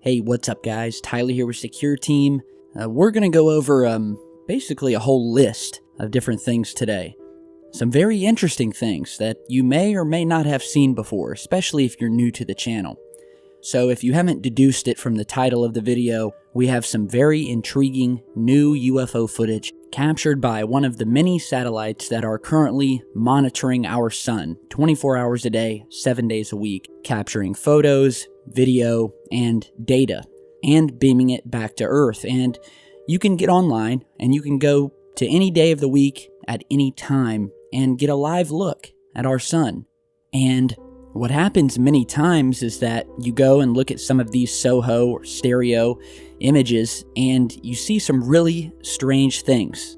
Hey, what's up guys? Tyler here with Secureteam. We're going to go over basically a whole list of different things today. Some very interesting things that you may or may not have seen before, especially if you're new to the channel. So if you haven't deduced it from the title of the video, we have some very intriguing new UFO footage captured by one of the many satellites that are currently monitoring our sun 24 hours a day, 7 days a week, capturing photos, video, and data, and beaming it back to Earth. And you can get online and you can go to any day of the week at any time and get a live look at our sun. And what happens many times is that you go and look at some of these SOHO or stereo images and you see some really strange things.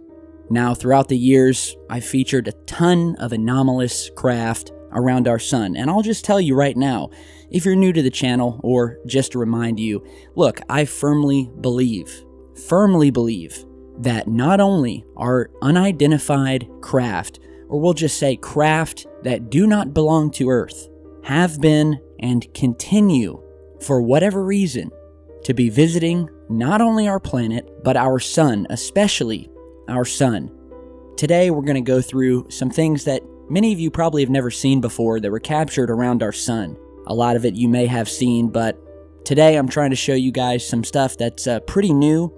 Now, throughout the years, I've featured a ton of anomalous craft around our sun, and I'll just tell you right now, if you're new to the channel, or just to remind you, look, I firmly believe that not only are unidentified craft, or we'll just say craft that do not belong to Earth, have been and continue, for whatever reason, to be visiting not only our planet, but our sun, especially our sun. Today we're going to go through some things that many of you probably have never seen before that were captured around our sun. A lot of it you may have seen, but today I'm trying to show you guys some stuff that's pretty new,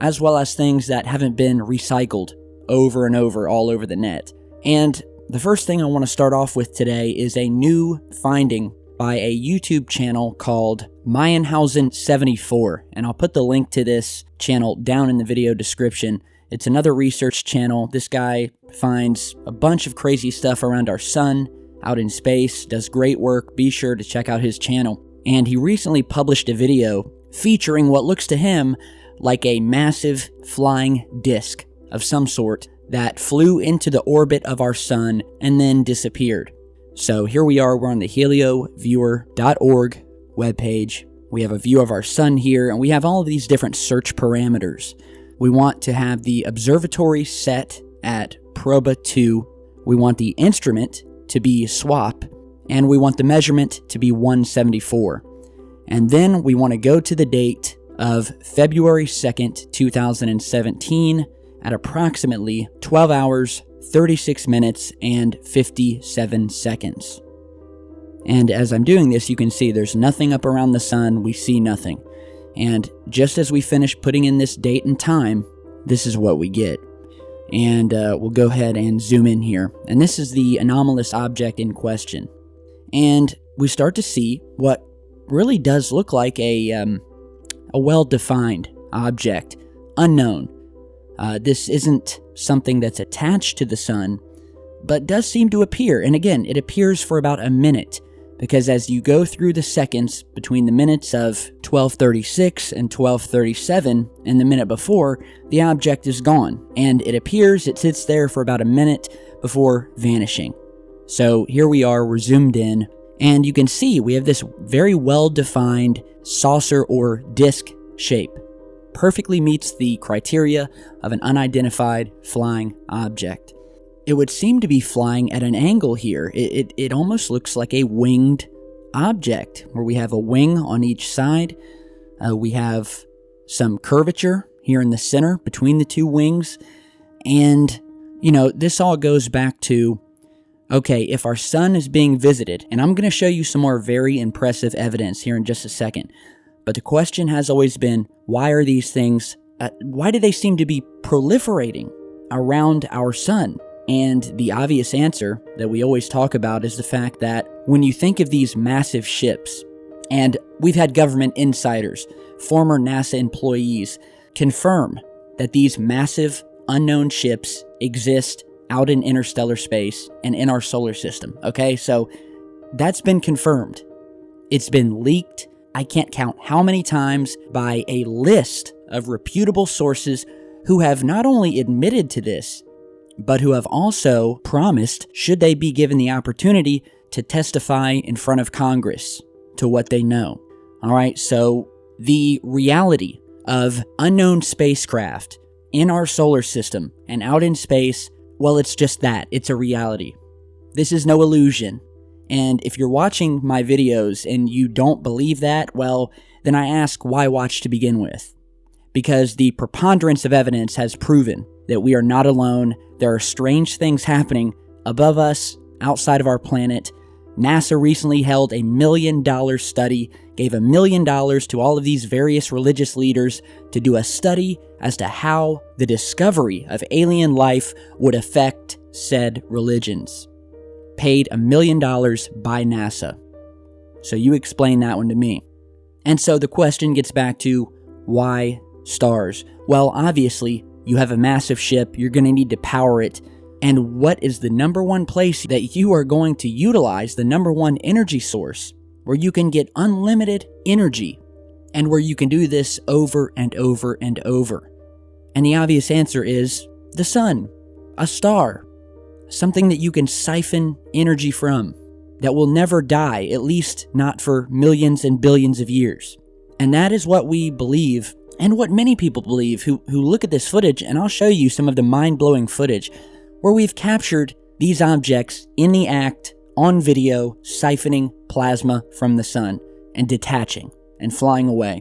as well as things that haven't been recycled over and over all over the net. And the first thing I want to start off with today is a new finding by a YouTube channel called Mayenhausen74, and I'll put the link to this channel down in the video description. It's another research channel. This guy finds a bunch of crazy stuff around our sun, out in space, does great work. Be sure to check out his channel. And he recently published a video featuring what looks to him like a massive flying disc of some sort that flew into the orbit of our sun and then disappeared. So here we are, we're on the helioviewer.org webpage. We have a view of our sun here, and we have all of these different search parameters. We want to have the observatory set at proba 2. We want the instrument to be SWAP, and we want the measurement to be 174. And then we want to go to the date of February 2nd, 2017 at approximately 12 hours, 36 minutes, and 57 seconds. And as I'm doing this, you can see there's nothing up around the sun. We see nothing. And just as we finish putting in this date and time, this is what we get. And we'll go ahead and zoom in here. And this is the anomalous object in question. And we start to see what really does look like a well-defined object, unknown. This isn't something that's attached to the sun, but does seem to appear. And again, it appears for about a minute, because as you go through the seconds between the minutes of 12:36 and 12:37 and the minute before, the object is gone. And it appears, it sits there for about a minute before vanishing. So here we are, we're zoomed in, and you can see we have this very well-defined saucer or disc shape. Perfectly meets the criteria of an unidentified flying object. It would seem to be flying at an angle here. It almost looks like a winged object, where we have a wing on each side. We have some curvature here in the center between the two wings. And, you know, this all goes back to, okay, if our sun is being visited, and I'm going to show you some more very impressive evidence here in just a second, but the question has always been, why are these things, why do they seem to be proliferating around our sun? And the obvious answer that we always talk about is the fact that when you think of these massive ships, and we've had government insiders, former NASA employees, confirm that these massive unknown ships exist out in interstellar space and in our solar system, okay? So that's been confirmed. It's been leaked. I can't count how many times by a list of reputable sources who have not only admitted to this, but who have also promised, should they be given the opportunity, to testify in front of Congress to what they know. All right, so the reality of unknown spacecraft in our solar system and out in space, well, it's just that. It's a reality. This is no illusion. And if you're watching my videos and you don't believe that, well, then I ask, why watch to begin with? Because the preponderance of evidence has proven that we are not alone. There are strange things happening above us, outside of our planet. NASA recently held a $1 million study, gave $1 million to all of these various religious leaders to do a study as to how the discovery of alien life would affect said religions. Paid $1 million by NASA. So you explain that one to me. And so the question gets back to, why stars? Well, obviously, you have a massive ship, you're going to need to power it. And what is the number one place that you are going to utilize, the number one energy source, where you can get unlimited energy, and where you can do this over and over and over? And the obvious answer is the sun, a star, something that you can siphon energy from, that will never die, at least not for millions and billions of years. And that is what we believe, and what many people believe who look at this footage, and I'll show you some of the mind-blowing footage where we've captured these objects in the act, on video, siphoning plasma from the sun, and detaching, and flying away.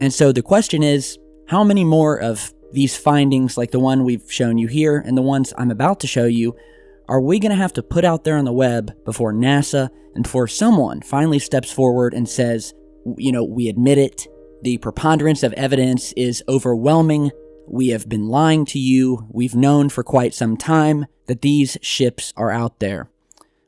And so the question is, how many more of these findings, like the one we've shown you here, and the ones I'm about to show you, are we going to have to put out there on the web before NASA and before someone finally steps forward and says, we admit it, the preponderance of evidence is overwhelming, we have been lying to you, we've known for quite some time that these ships are out there.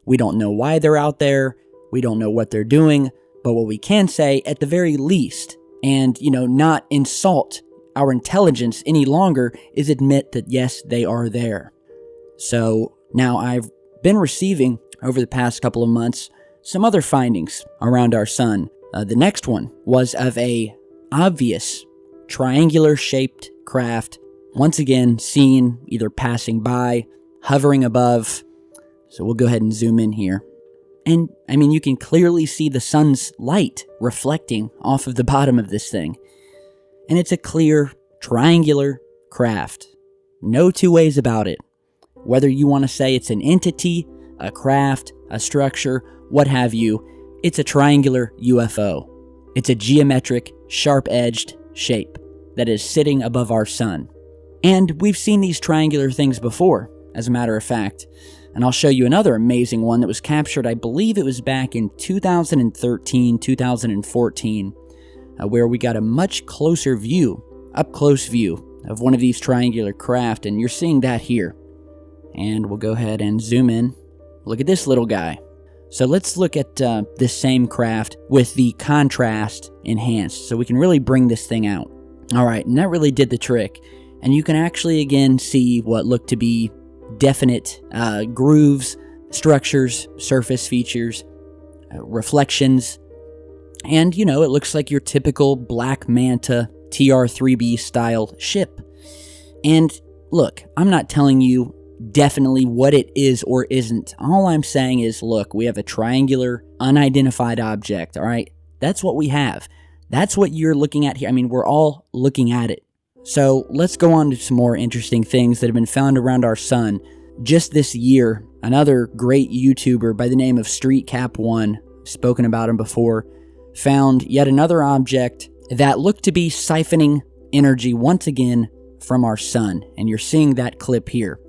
We don't know why they're out there, we don't know what they're doing, but what we can say at the very least, and not insult our intelligence any longer, is admit that yes, they are there. So now I've been receiving, over the past couple of months, some other findings around our sun. The next one was of a obvious triangular-shaped craft, once again seen either passing by, hovering above. So we'll go ahead and zoom in here. And, you can clearly see the sun's light reflecting off of the bottom of this thing. And it's a clear, triangular craft. No two ways about it. Whether you want to say it's an entity, a craft, a structure, what have you, it's a triangular UFO. It's a geometric, sharp-edged shape that is sitting above our sun. And we've seen these triangular things before, as a matter of fact. And I'll show you another amazing one that was captured, I believe it was back in 2013, 2014, where we got a much closer view, up-close view, of one of these triangular craft, and you're seeing that here. And we'll go ahead and zoom in. Look at this little guy. So let's look at this same craft with the contrast enhanced, so we can really bring this thing out. Alright, and that really did the trick. And you can actually again see what look to be definite grooves, structures, surface features, reflections, and it looks like your typical Black Manta TR-3B style ship. And look, I'm not telling you definitely what it is or isn't. All I'm saying is, look, we have a triangular, unidentified object, alright? That's what we have. That's what you're looking at here. We're all looking at it. So let's go on to some more interesting things that have been found around our sun. Just this year, another great YouTuber by the name of StreetCap1, spoken about him before, found yet another object that looked to be siphoning energy once again from our sun. And you're seeing that clip here.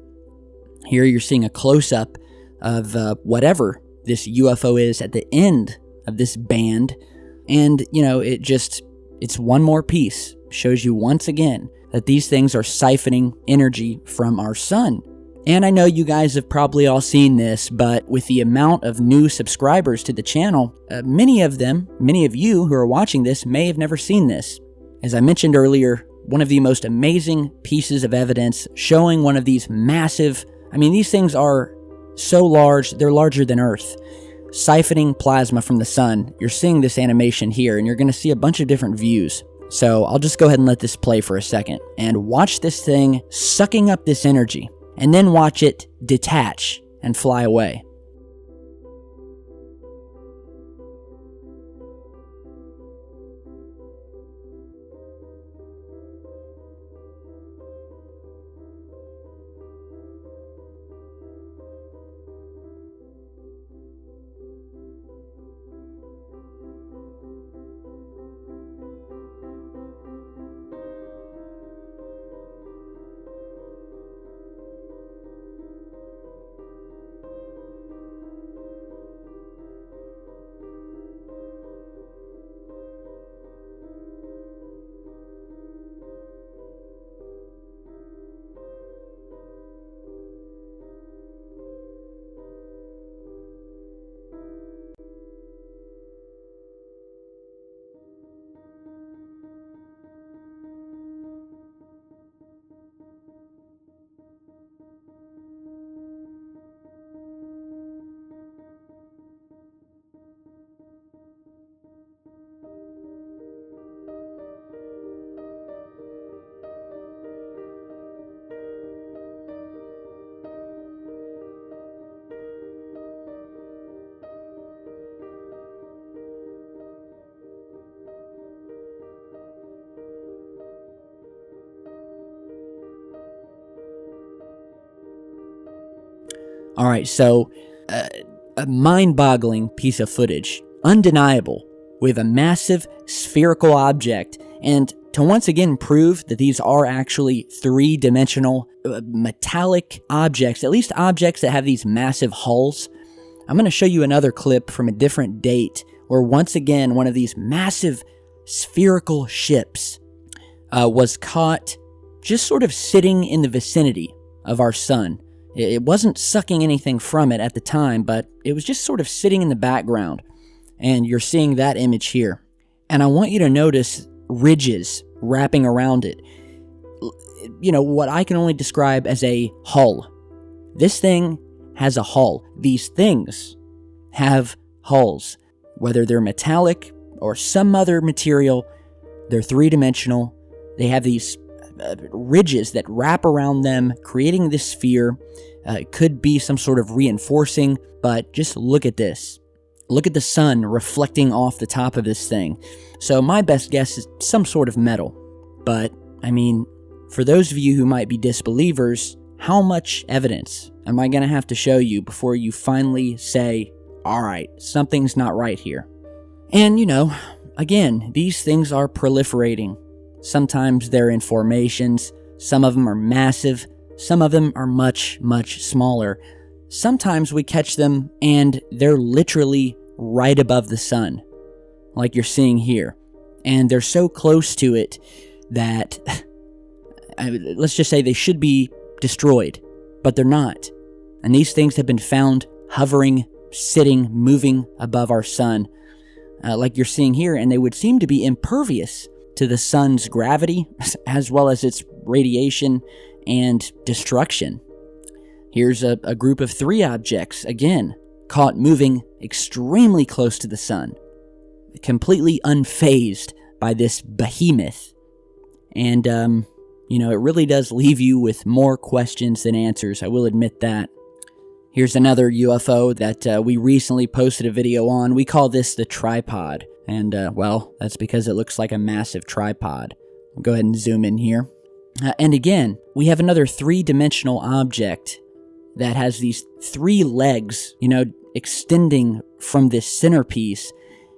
Here you're seeing a close-up of whatever this UFO is at the end of this band. And, it's one more piece. Shows you once again that these things are siphoning energy from our sun. And I know you guys have probably all seen this, but with the amount of new subscribers to the channel, many of you who are watching this may have never seen this. As I mentioned earlier, one of the most amazing pieces of evidence showing one of these massive, these things are so large, they're larger than Earth, siphoning plasma from the sun. You're seeing this animation here, and you're going to see a bunch of different views. So I'll just go ahead and let this play for a second, and watch this thing sucking up this energy, and then watch it detach and fly away. All right, so a mind-boggling piece of footage, undeniable. We have a massive spherical object, and to once again prove that these are actually three-dimensional metallic objects, at least objects that have these massive hulls, I'm going to show you another clip from a different date where once again one of these massive spherical ships was caught just sort of sitting in the vicinity of our sun. It wasn't sucking anything from it at the time, but it was just sort of sitting in the background. And you're seeing that image here. And I want you to notice ridges wrapping around it. You know, what I can only describe as a hull. This thing has a hull. These things have hulls. Whether they're metallic or some other material, they're three-dimensional. They have these ridges that wrap around them, creating this sphere. It could be some sort of reinforcing, but just look at this. Look at the sun reflecting off the top of this thing. So my best guess is some sort of metal. But, I mean, for those of you who might be disbelievers, how much evidence am I going to have to show you before you finally say, all right, something's not right here? And, you know, again, these things are proliferating. Sometimes they're in formations, some of them are massive, some of them are much, much smaller. Sometimes we catch them and they're literally right above the sun, like you're seeing here. And they're so close to it that, let's just say they should be destroyed, but they're not. And these things have been found hovering, sitting, moving above our sun, like you're seeing here, and they would seem to be impervious to the sun's gravity, as well as its radiation and destruction. Here's a group of three objects, again, caught moving extremely close to the sun, completely unfazed by this behemoth. And, you know, it really does leave you with more questions than answers, I will admit that. Here's another UFO that we recently posted a video on. We call this the tripod. And, well, that's because it looks like a massive tripod. I'll go ahead and zoom in here. And again, we have another three-dimensional object that has these three legs, you know, extending from this centerpiece.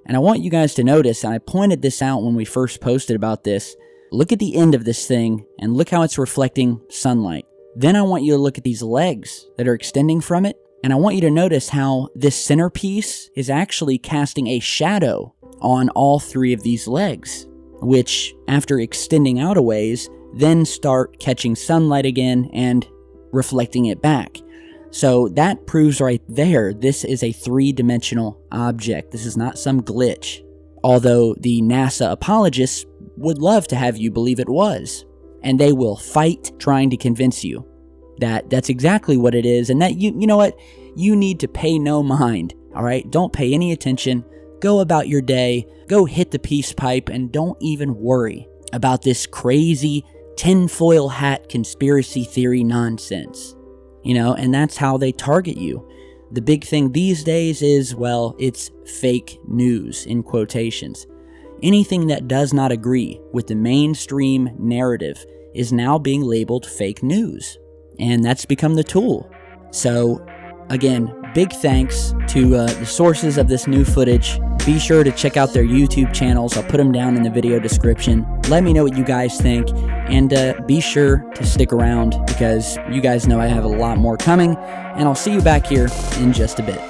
And I want you guys to notice, and I pointed this out when we first posted about this, look at the end of this thing, and look how it's reflecting sunlight. Then I want you to look at these legs that are extending from it, and I want you to notice how this centerpiece is actually casting a shadow on all three of these legs, which, after extending out a ways, then start catching sunlight again and reflecting it back. So that proves right there, this is a three-dimensional object. This is not some glitch. Although the NASA apologists would love to have you believe it was. And they will fight trying to convince you that that's exactly what it is, and that you know what? You need to pay no mind, all right? Don't pay any attention. Go about your day. Go hit the peace pipe, and don't even worry about this crazy tinfoil hat conspiracy theory nonsense. You know, and that's how they target you. The big thing these days is, well, it's fake news, in quotations. Anything that does not agree with the mainstream narrative is now being labeled fake news. And that's become the tool. So, again, big thanks to the sources of this new footage. Be sure to check out their YouTube channels. I'll put them down in the video description. Let me know what you guys think. And be sure to stick around because you guys know I have a lot more coming. And I'll see you back here in just a bit.